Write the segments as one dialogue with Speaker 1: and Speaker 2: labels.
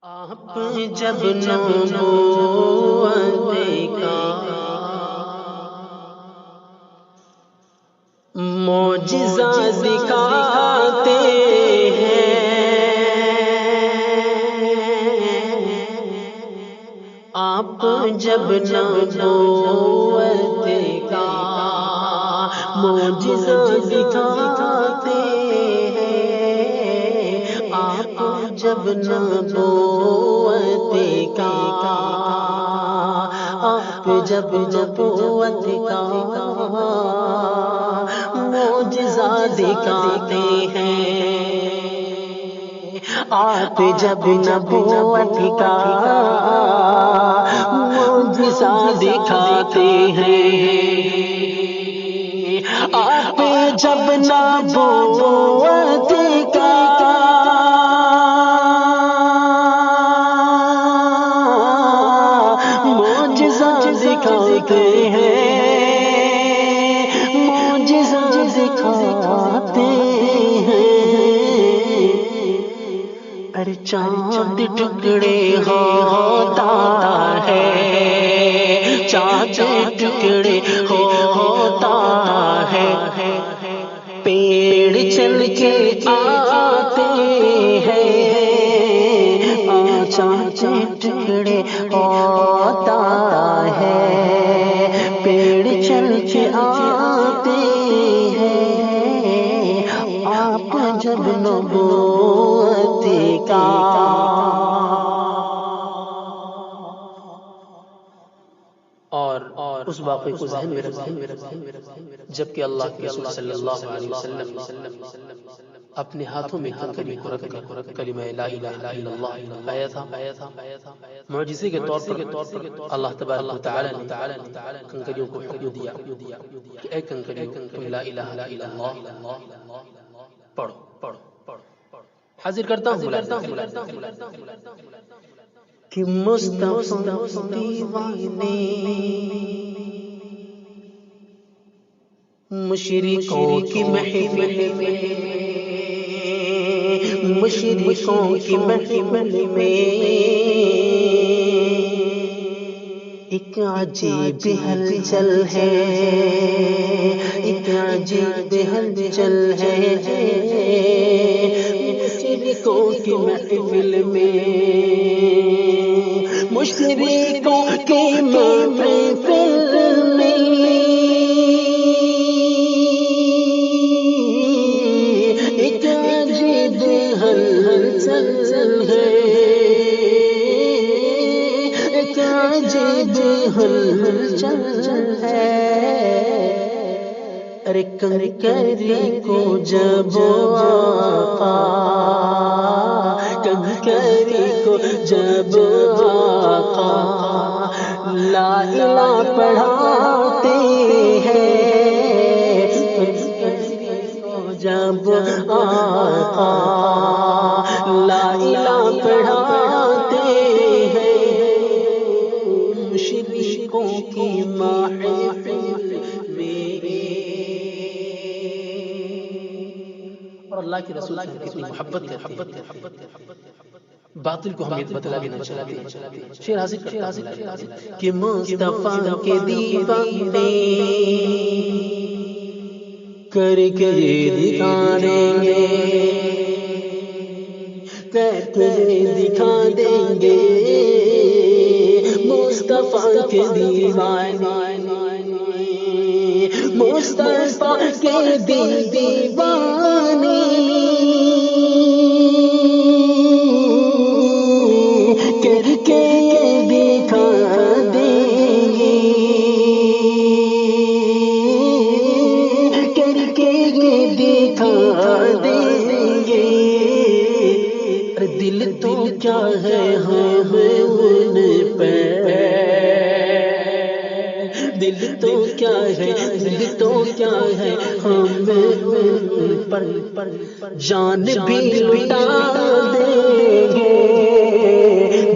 Speaker 1: آپ جب نبوت کا معجزہ دکھاتے ہیں، آپ جب نبوت کا معجزہ دکھاتے ہیں، آپ جب نبوت کا آپ جب نبوت کا معجزہ دکھاتے ہیں، آپ جب نبوت کا معجزہ دکھاتے ہیں، آپ جب نبوت کا معجزہ دکھاتے ہیں، معجزہ دکھاتے ہیں، ارے چاند ٹکڑے ہوتا ہے، چاند ٹکڑے ہوتا ہے، پیڑ چل کے آتے ہیں، چاند ٹکڑے ہوتا ہے، پیڑ چل کے آتے ہیں، آپ جب نبوت کا اور اس واقعے کو ذہن میں رکھیں جبکہ اللہ کے رسول صلی اللہ علیہ وسلم اپنے ہاتھوں میں کنکری کو رکھ کر کلمہ لا الہ الا اللہ آیا تھا، معجزے کے طور پر اللہ تبارک و تعالی نے کنکریوں کو حکم دیا کہ اے کنکریوں تم لا الہ الا اللہ پڑھو، حاضر کرتا ہوں کہ مصطفیٰ دیوانے مشرکوں کی محفل میں، مشرکوں کی محفل میں ایک عجیب ہلچل ہے، ایک عجیب ہلچل ہے، مشرکوں کی محفل میں، مشرکوں کی محفل میں ایک عجیب ہلچل ہے، ایک عجیب ہلچل ہے، ارے کنکری کو جب آقا، کنکری کو جب آقا لا الہ پڑھاتے ہیں، جب آقا لا الہ پڑھاتے ہیں، مشرکوں کی محفل میں، اور اللہ کے رسول سے کتنی محبت کرتے ہیں، باطل کو ہمیں بتلا دینا چاہتے ہیں، شیر حاضر کہ مصطفیٰ کے دیوانے کر کے دکھا دیں گے، کر کے دکھا دیں گے، مصطفیٰ کے دیوانے، مصطفیٰ کے دیوانے کر کے دکھا دیں گے، کر کے دکھا دیں گے، دل تو کیا ہے ہمیں ان پہ، دل تو کیا ہے، دل تو کیا ہے ہمیں ان پر، جان بھی لٹا دیں گے،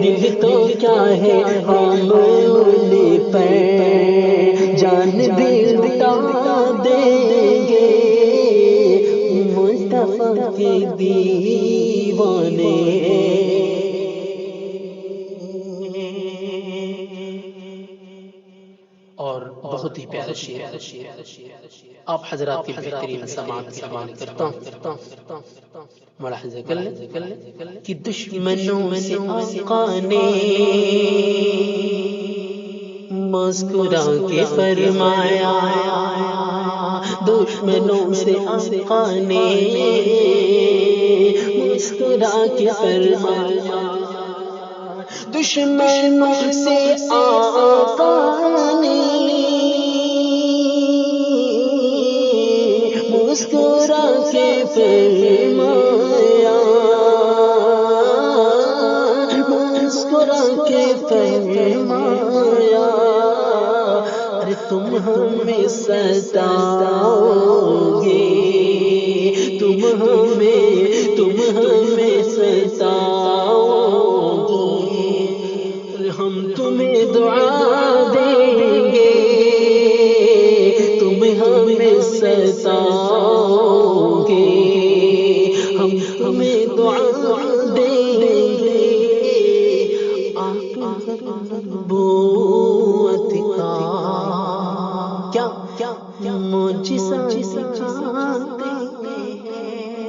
Speaker 1: دل تو کیا ہے ہمیں ان پہ، جان بھی لٹا دیں گے، مصطفیٰ کے دیوانے بہت ہی پیارا شعر آپ حضرات کی بہترین سماعت کرتا ہوں ملاحظہ کر لیں کہ دشمنوں سے آقا نے مسکرا کے فرمایا، دشمنوں سے آقا نے مسکرا کے فرمایا، دشمنوں سے آقا نے مسکرا کے فرمایا، مسکرا کے فرمایا، ارے تم ہمیں ستاؤ گے، تم ہمیں ستاؤ گے، ہم تمہیں دعا دیں گے، تم ہمیں ستاؤ گے، ہم تمہیں دعا دیں گے، آپ نبوت کا کیا معجزہ دکھاتے ہیں،